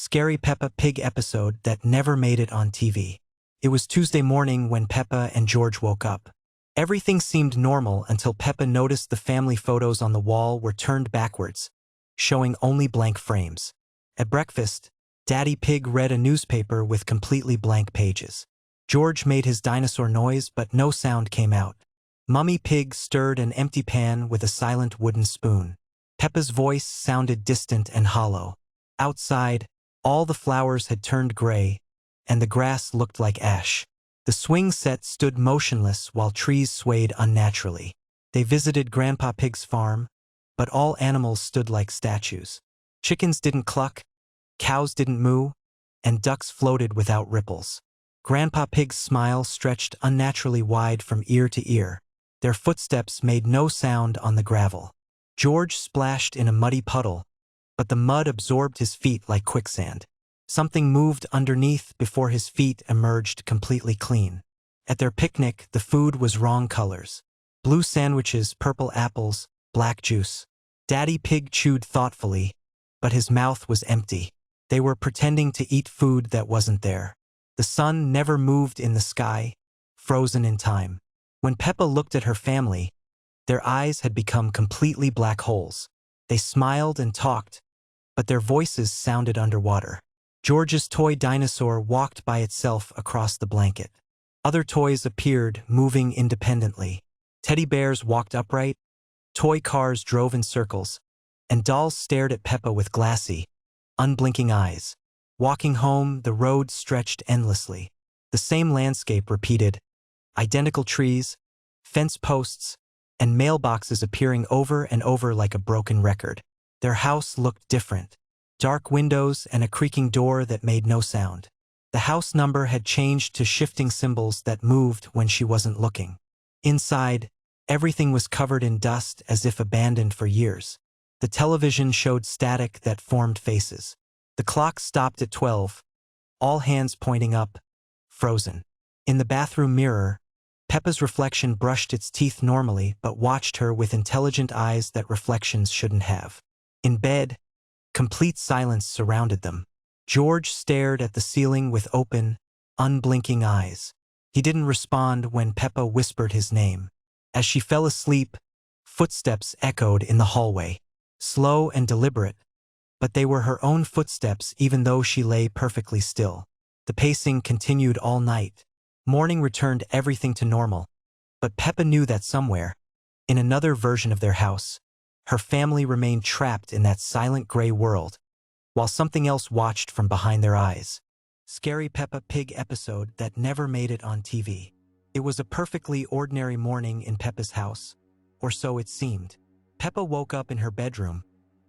scary Peppa Pig episode that never made it on TV. It was Tuesday morning when Peppa and George woke up. Everything seemed normal until Peppa noticed the family photos on the wall were turned backwards, showing only blank frames. At breakfast, Daddy Pig read a newspaper with completely blank pages. George made his dinosaur noise, but no sound came out. Mummy Pig stirred an empty pan with a silent wooden spoon. Peppa's voice sounded distant and hollow. Outside, all the flowers had turned gray, and the grass looked like ash. The swing set stood motionless while trees swayed unnaturally. They visited Grandpa Pig's farm, but all animals stood like statues. Chickens didn't cluck, cows didn't moo, and ducks floated without ripples. Grandpa Pig's smile stretched unnaturally wide from ear to ear. Their footsteps made no sound on the gravel. George splashed in a muddy puddle, but the mud absorbed his feet like quicksand. Something moved underneath before his feet emerged completely clean. At their picnic, the food was wrong colors. Blue sandwiches, purple apples, black juice. Daddy Pig chewed thoughtfully, but his mouth was empty. They were pretending to eat food that wasn't there. The sun never moved in the sky, frozen in time. When Peppa looked at her family, their eyes had become completely black holes. They smiled and talked, but their voices sounded underwater. George's toy dinosaur walked by itself across the blanket. Other toys appeared, moving independently. Teddy bears walked upright, toy cars drove in circles, and dolls stared at Peppa with glassy, unblinking eyes. Walking home, the road stretched endlessly. The same landscape repeated, identical trees, fence posts, and mailboxes appearing over and over like a broken record. Their house looked different. Dark windows and a creaking door that made no sound. The house number had changed to shifting symbols that moved when she wasn't looking. Inside, everything was covered in dust as if abandoned for years. The television showed static that formed faces. The clock stopped at 12, all hands pointing up, frozen. In the bathroom mirror, Peppa's reflection brushed its teeth normally but watched her with intelligent eyes that reflections shouldn't have. In bed, complete silence surrounded them. George stared at the ceiling with open, unblinking eyes. He didn't respond when Peppa whispered his name. As she fell asleep, footsteps echoed in the hallway. Slow and deliberate, but they were her own footsteps even though she lay perfectly still. The pacing continued all night. Morning returned everything to normal, but Peppa knew that somewhere, in another version of their house, her family remained trapped in that silent gray world, while something else watched from behind their eyes. Scary Peppa Pig episode that never made it on TV. It was a perfectly ordinary morning in Peppa's house, or so it seemed. Peppa woke up in her bedroom,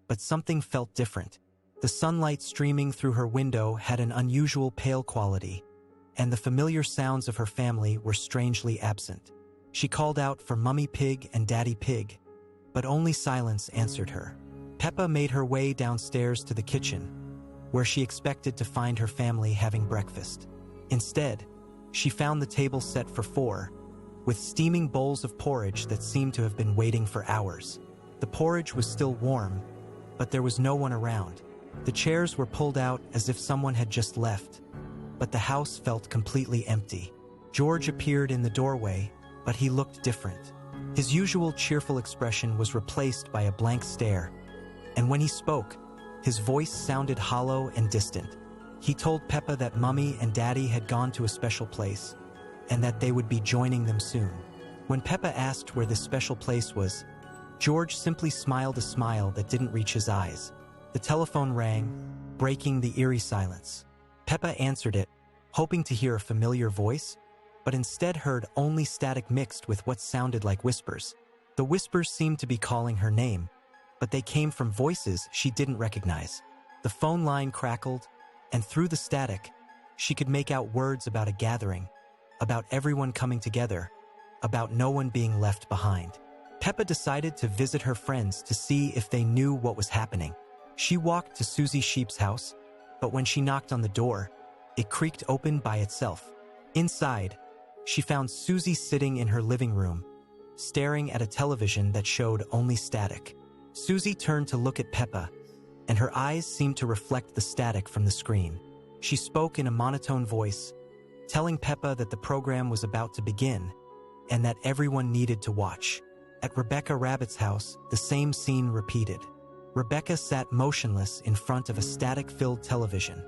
but something felt different. The sunlight streaming through her window had an unusual pale quality, and the familiar sounds of her family were strangely absent. She called out for Mummy Pig and Daddy Pig, but only silence answered her. Peppa made her way downstairs to the kitchen, where she expected to find her family having breakfast. Instead, she found the table set for 4, with steaming bowls of porridge that seemed to have been waiting for hours. The porridge was still warm, but there was no one around. The chairs were pulled out as if someone had just left, but the house felt completely empty. George appeared in the doorway, but he looked different. His usual cheerful expression was replaced by a blank stare, and when he spoke, his voice sounded hollow and distant. He told Peppa that Mummy and Daddy had gone to a special place, and that they would be joining them soon. When Peppa asked where this special place was, George simply smiled a smile that didn't reach his eyes. The telephone rang, breaking the eerie silence. Peppa answered it, hoping to hear a familiar voice, but instead heard only static mixed with what sounded like whispers. The whispers seemed to be calling her name, but they came from voices she didn't recognize. The phone line crackled, and through the static, she could make out words about a gathering, about everyone coming together, about no one being left behind. Peppa decided to visit her friends to see if they knew what was happening. She walked to Susie Sheep's house, but when she knocked on the door, it creaked open by itself. Inside, she found Susie sitting in her living room, staring at a television that showed only static. Susie turned to look at Peppa, and her eyes seemed to reflect the static from the screen. She spoke in a monotone voice, telling Peppa that the program was about to begin and that everyone needed to watch. At Rebecca Rabbit's house, the same scene repeated. Rebecca sat motionless in front of a static-filled television,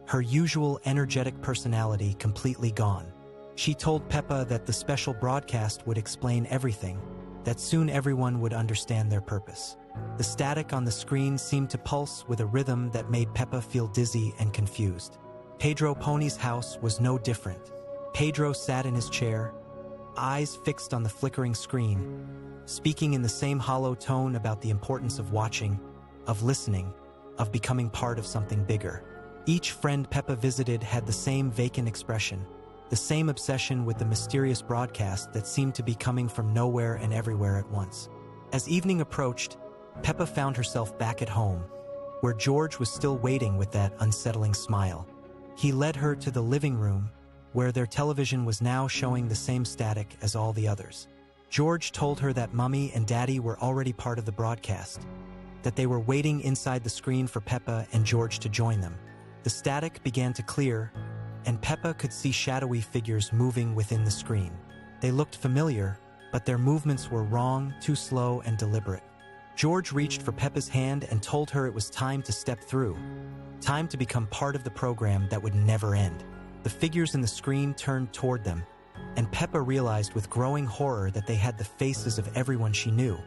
her usual energetic personality completely gone. She told Peppa that the special broadcast would explain everything, that soon everyone would understand their purpose. The static on the screen seemed to pulse with a rhythm that made Peppa feel dizzy and confused. Pedro Pony's house was no different. Pedro sat in his chair, eyes fixed on the flickering screen, speaking in the same hollow tone about the importance of watching, of listening, of becoming part of something bigger. Each friend Peppa visited had the same vacant expression, the same obsession with the mysterious broadcast that seemed to be coming from nowhere and everywhere at once. As evening approached, Peppa found herself back at home, where George was still waiting with that unsettling smile. He led her to the living room, where their television was now showing the same static as all the others. George told her that Mummy and Daddy were already part of the broadcast, that they were waiting inside the screen for Peppa and George to join them. The static began to clear, and Peppa could see shadowy figures moving within the screen. They looked familiar, but their movements were wrong, too slow and deliberate. George reached for Peppa's hand and told her it was time to step through, time to become part of the program that would never end. The figures in the screen turned toward them, and Peppa realized with growing horror that they had the faces of everyone she knew.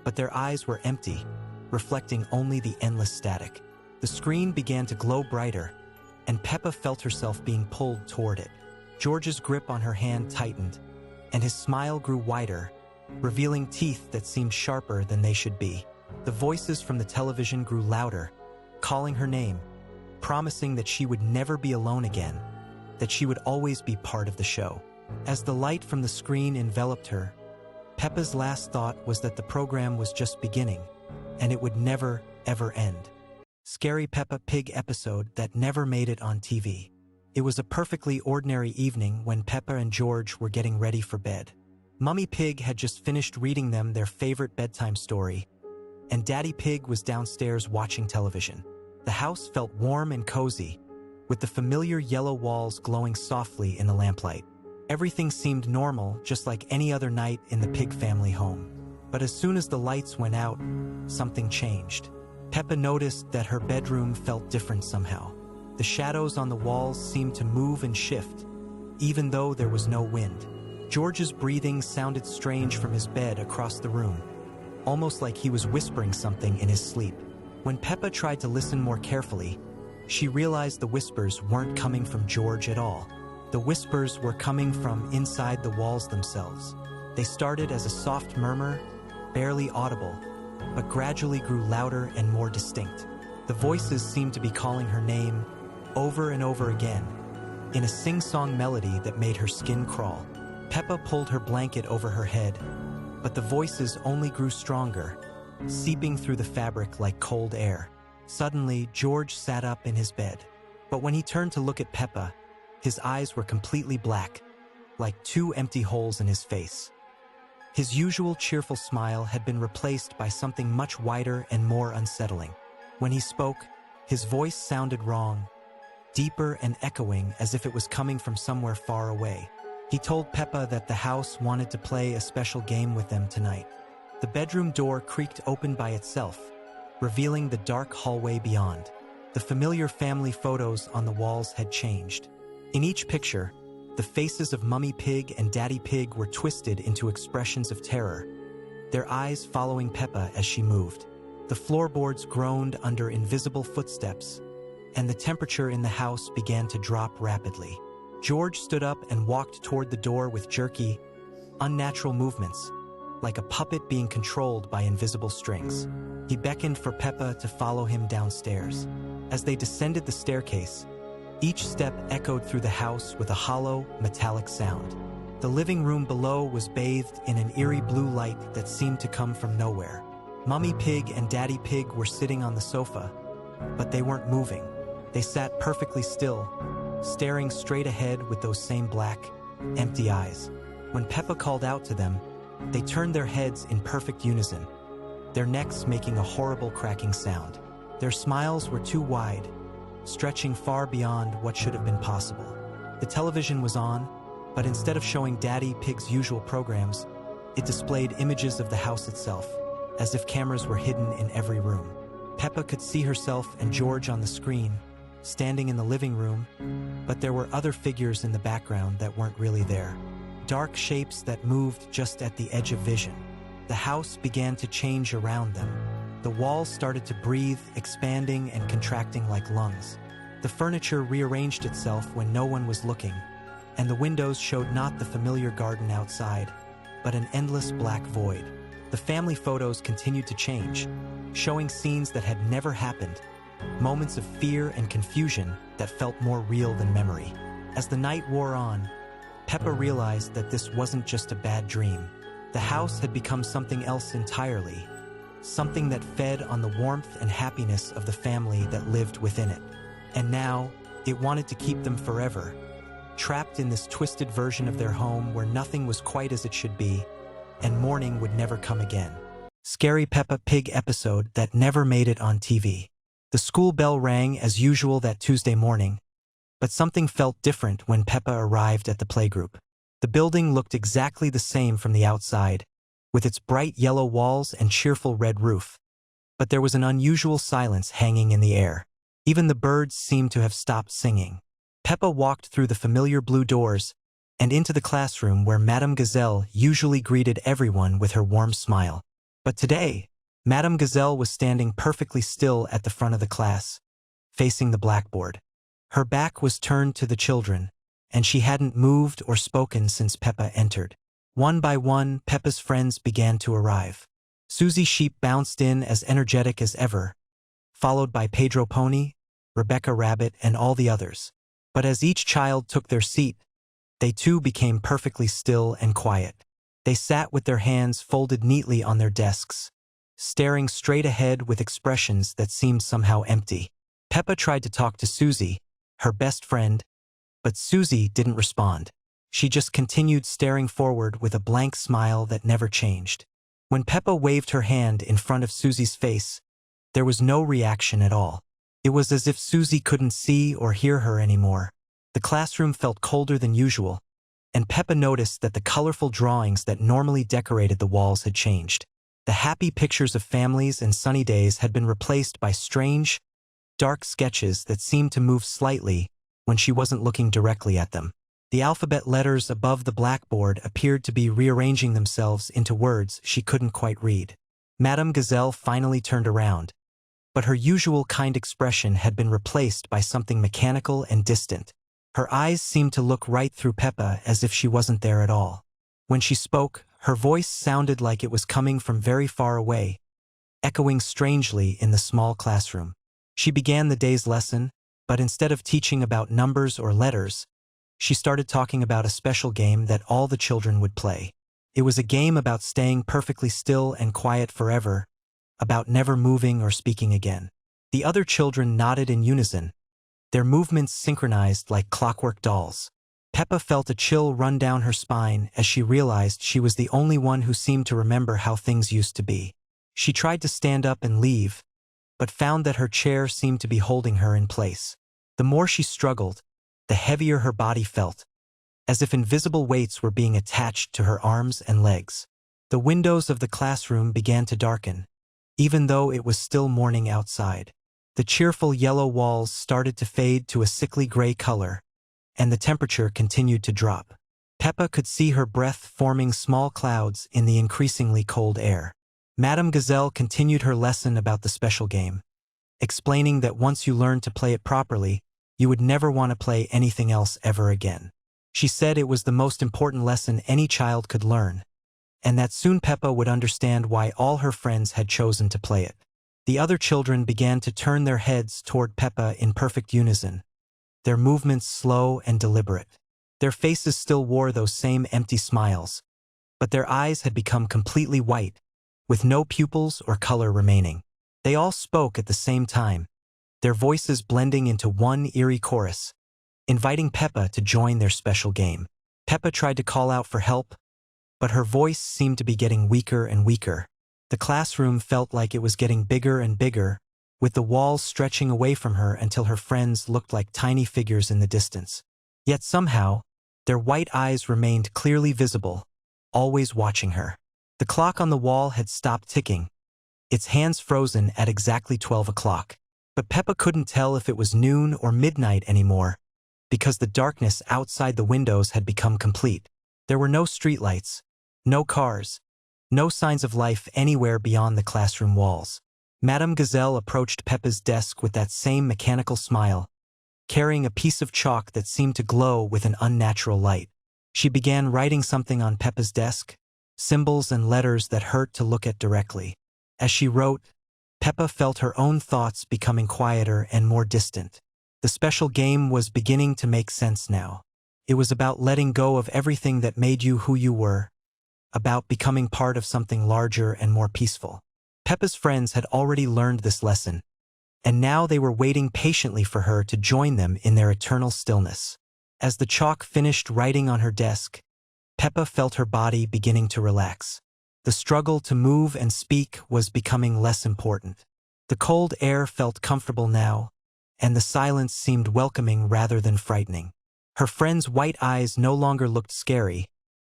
But their eyes were empty, reflecting only the endless static. The screen began to glow brighter, and Peppa felt herself being pulled toward it. George's grip on her hand tightened, and his smile grew wider, revealing teeth that seemed sharper than they should be. The voices from the television grew louder, calling her name, promising that she would never be alone again, that she would always be part of the show. As the light from the screen enveloped her, Peppa's last thought was that the program was just beginning, and it would never, ever end. Scary Peppa Pig episode that never made it on TV. It was a perfectly ordinary evening when Peppa and George were getting ready for bed. Mummy Pig had just finished reading them their favorite bedtime story, and Daddy Pig was downstairs watching television. The house felt warm and cozy, with the familiar yellow walls glowing softly in the lamplight. Everything seemed normal, just like any other night in the Pig family home. But as soon as the lights went out, something changed. Peppa noticed that her bedroom felt different somehow. The shadows on the walls seemed to move and shift, even though there was no wind. George's breathing sounded strange from his bed across the room, almost like he was whispering something in his sleep. When Peppa tried to listen more carefully, she realized the whispers weren't coming from George at all. The whispers were coming from inside the walls themselves. They started as a soft murmur, barely audible, but gradually grew louder and more distinct. The voices seemed to be calling her name over and over again, in a sing-song melody that made her skin crawl. Peppa pulled her blanket over her head, but the voices only grew stronger, seeping through the fabric like cold air. Suddenly, George sat up in his bed. But when he turned to look at Peppa, his eyes were completely black, like two empty holes in his face. His usual cheerful smile had been replaced by something much wider and more unsettling. When he spoke, his voice sounded wrong, deeper and echoing as if it was coming from somewhere far away. He told Peppa that the house wanted to play a special game with them tonight. The bedroom door creaked open by itself, revealing the dark hallway beyond. The familiar family photos on the walls had changed. In each picture, the faces of Mummy Pig and Daddy Pig were twisted into expressions of terror, their eyes following Peppa as she moved. The floorboards groaned under invisible footsteps, and the temperature in the house began to drop rapidly. George stood up and walked toward the door with jerky, unnatural movements, like a puppet being controlled by invisible strings. He beckoned for Peppa to follow him downstairs. As they descended the staircase, each step echoed through the house with a hollow, metallic sound. The living room below was bathed in an eerie blue light that seemed to come from nowhere. Mummy Pig and Daddy Pig were sitting on the sofa, but they weren't moving. They sat perfectly still, staring straight ahead with those same black, empty eyes. When Peppa called out to them, they turned their heads in perfect unison, their necks making a horrible cracking sound. Their smiles were too wide, stretching far beyond what should have been possible. The television was on, but instead of showing Daddy Pig's usual programs, it displayed images of the house itself, as if cameras were hidden in every room. Peppa could see herself and George on the screen, standing in the living room, but there were other figures in the background that weren't really there. Dark shapes that moved just at the edge of vision. The house began to change around them. The walls started to breathe, expanding and contracting like lungs. The furniture rearranged itself when no one was looking, and the windows showed not the familiar garden outside, but an endless black void. The family photos continued to change, showing scenes that had never happened, moments of fear and confusion that felt more real than memory. As the night wore on, Peppa realized that this wasn't just a bad dream. The house had become something else entirely, something that fed on the warmth and happiness of the family that lived within it. And now, it wanted to keep them forever, trapped in this twisted version of their home where nothing was quite as it should be, and morning would never come again. Scary Peppa Pig episode that never made it on TV. The school bell rang as usual that Tuesday morning, but something felt different when Peppa arrived at the playgroup. The building looked exactly the same from the outside, with its bright yellow walls and cheerful red roof. But there was an unusual silence hanging in the air. Even the birds seemed to have stopped singing. Peppa walked through the familiar blue doors and into the classroom where Madame Gazelle usually greeted everyone with her warm smile. But today, Madame Gazelle was standing perfectly still at the front of the class, facing the blackboard. Her back was turned to the children, and she hadn't moved or spoken since Peppa entered. One by one, Peppa's friends began to arrive. Susie Sheep bounced in as energetic as ever, followed by Pedro Pony, Rebecca Rabbit, and all the others. But as each child took their seat, they too became perfectly still and quiet. They sat with their hands folded neatly on their desks, staring straight ahead with expressions that seemed somehow empty. Peppa tried to talk to Susie, her best friend, but Susie didn't respond. She just continued staring forward with a blank smile that never changed. When Peppa waved her hand in front of Susie's face, there was no reaction at all. It was as if Susie couldn't see or hear her anymore. The classroom felt colder than usual, and Peppa noticed that the colorful drawings that normally decorated the walls had changed. The happy pictures of families and sunny days had been replaced by strange, dark sketches that seemed to move slightly when she wasn't looking directly at them. The alphabet letters above the blackboard appeared to be rearranging themselves into words she couldn't quite read. Madame Gazelle finally turned around, but her usual kind expression had been replaced by something mechanical and distant. Her eyes seemed to look right through Peppa as if she wasn't there at all. When she spoke, her voice sounded like it was coming from very far away, echoing strangely in the small classroom. She began the day's lesson, but instead of teaching about numbers or letters, she started talking about a special game that all the children would play. It was a game about staying perfectly still and quiet forever, about never moving or speaking again. The other children nodded in unison, their movements synchronized like clockwork dolls. Peppa felt a chill run down her spine as she realized she was the only one who seemed to remember how things used to be. She tried to stand up and leave, but found that her chair seemed to be holding her in place. The more she struggled, the heavier her body felt, as if invisible weights were being attached to her arms and legs. The windows of the classroom began to darken, even though it was still morning outside. The cheerful yellow walls started to fade to a sickly gray color, and the temperature continued to drop. Peppa could see her breath forming small clouds in the increasingly cold air. Madame Gazelle continued her lesson about the special game, explaining that once you learned to play it properly, you would never want to play anything else ever again. She said it was the most important lesson any child could learn, and that soon Peppa would understand why all her friends had chosen to play it. The other children began to turn their heads toward Peppa in perfect unison, their movements slow and deliberate. Their faces still wore those same empty smiles, but their eyes had become completely white, with no pupils or color remaining. They all spoke at the same time, their voices blending into one eerie chorus, inviting Peppa to join their special game. Peppa tried to call out for help, but her voice seemed to be getting weaker and weaker. The classroom felt like it was getting bigger and bigger, with the walls stretching away from her until her friends looked like tiny figures in the distance. Yet somehow, their white eyes remained clearly visible, always watching her. The clock on the wall had stopped ticking, its hands frozen at exactly 12 o'clock. But Peppa couldn't tell if it was noon or midnight anymore, because the darkness outside the windows had become complete. There were no streetlights, no cars, no signs of life anywhere beyond the classroom walls. Madame Gazelle approached Peppa's desk with that same mechanical smile, carrying a piece of chalk that seemed to glow with an unnatural light. She began writing something on Peppa's desk, symbols and letters that hurt to look at directly. As she wrote, Peppa felt her own thoughts becoming quieter and more distant. The special game was beginning to make sense now. It was about letting go of everything that made you who you were, about becoming part of something larger and more peaceful. Peppa's friends had already learned this lesson, and now they were waiting patiently for her to join them in their eternal stillness. As the chalk finished writing on her desk, Peppa felt her body beginning to relax. The struggle to move and speak was becoming less important. The cold air felt comfortable now, and the silence seemed welcoming rather than frightening. Her friends' white eyes no longer looked scary,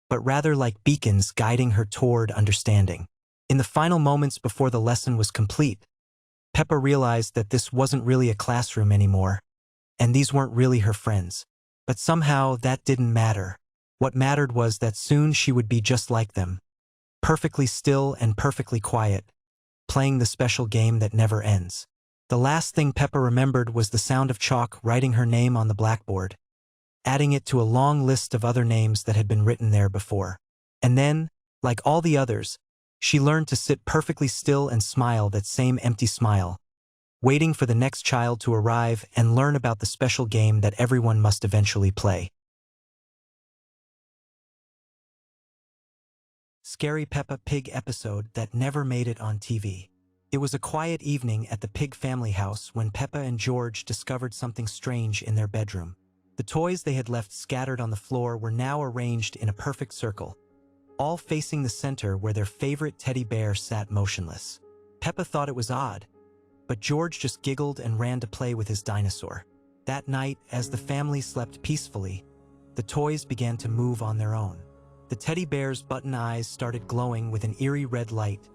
but rather like beacons guiding her toward understanding. In the final moments before the lesson was complete, Peppa realized that this wasn't really a classroom anymore, and these weren't really her friends. But somehow that didn't matter. What mattered was that soon she would be just like them, perfectly still and perfectly quiet, playing the special game that never ends. The last thing Peppa remembered was the sound of chalk writing her name on the blackboard, adding it to a long list of other names that had been written there before. And then, like all the others, she learned to sit perfectly still and smile that same empty smile, waiting for the next child to arrive and learn about the special game that everyone must eventually play. Scary Peppa Pig episode that never made it on TV. It was a quiet evening at the Pig family house when Peppa and George discovered something strange in their bedroom. The toys they had left scattered on the floor were now arranged in a perfect circle, all facing the center where their favorite teddy bear sat motionless. Peppa thought it was odd, but George just giggled and ran to play with his dinosaur. That night, as the family slept peacefully, the toys began to move on their own. The teddy bear's button eyes started glowing with an eerie red light,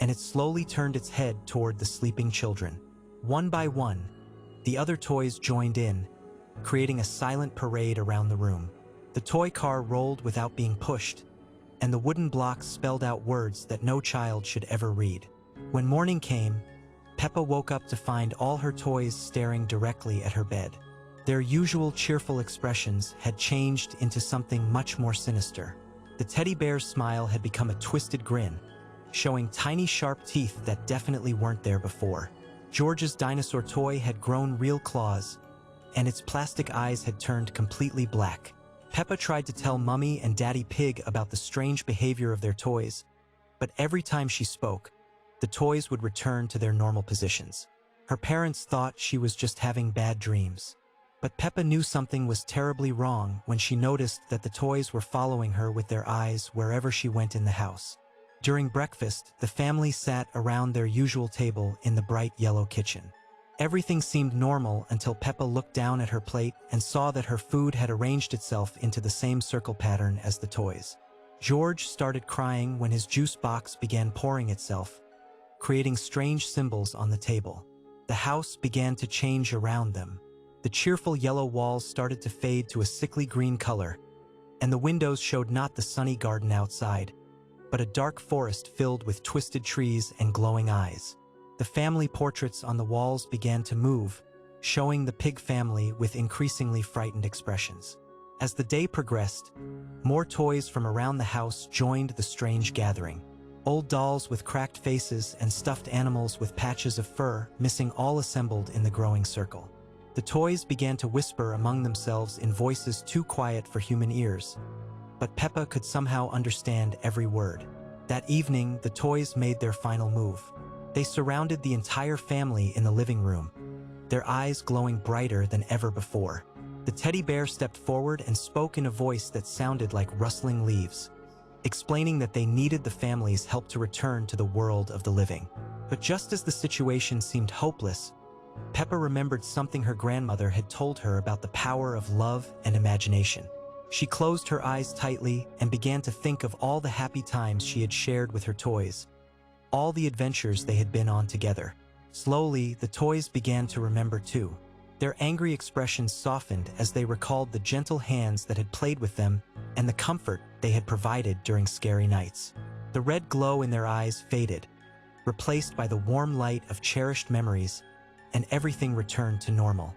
and it slowly turned its head toward the sleeping children. One by one, the other toys joined in, creating a silent parade around the room. The toy car rolled without being pushed, and the wooden blocks spelled out words that no child should ever read. When morning came, Peppa woke up to find all her toys staring directly at her bed. Their usual cheerful expressions had changed into something much more sinister. The teddy bear's smile had become a twisted grin, showing tiny sharp teeth that definitely weren't there before. George's dinosaur toy had grown real claws, and its plastic eyes had turned completely black. Peppa tried to tell Mummy and Daddy Pig about the strange behavior of their toys, but every time she spoke, the toys would return to their normal positions. Her parents thought she was just having bad dreams. But Peppa knew something was terribly wrong when she noticed that the toys were following her with their eyes wherever she went in the house. During breakfast, the family sat around their usual table in the bright yellow kitchen. Everything seemed normal until Peppa looked down at her plate and saw that her food had arranged itself into the same circle pattern as the toys. George started crying when his juice box began pouring itself, creating strange symbols on the table. The house began to change around them. The cheerful yellow walls started to fade to a sickly green color, and the windows showed not the sunny garden outside, but a dark forest filled with twisted trees and glowing eyes. The family portraits on the walls began to move, showing the pig family with increasingly frightened expressions. As the day progressed, more toys from around the house joined the strange gathering. Old dolls with cracked faces and stuffed animals with patches of fur missing all assembled in the growing circle. The toys began to whisper among themselves in voices too quiet for human ears, but Peppa could somehow understand every word. That evening, the toys made their final move. They surrounded the entire family in the living room, their eyes glowing brighter than ever before. The teddy bear stepped forward and spoke in a voice that sounded like rustling leaves, explaining that they needed the family's help to return to the world of the living. But just as the situation seemed hopeless, Peppa remembered something her grandmother had told her about the power of love and imagination. She closed her eyes tightly and began to think of all the happy times she had shared with her toys, all the adventures they had been on together. Slowly, the toys began to remember too. Their angry expressions softened as they recalled the gentle hands that had played with them and the comfort they had provided during scary nights. The red glow in their eyes faded, replaced by the warm light of cherished memories, and everything returned to normal.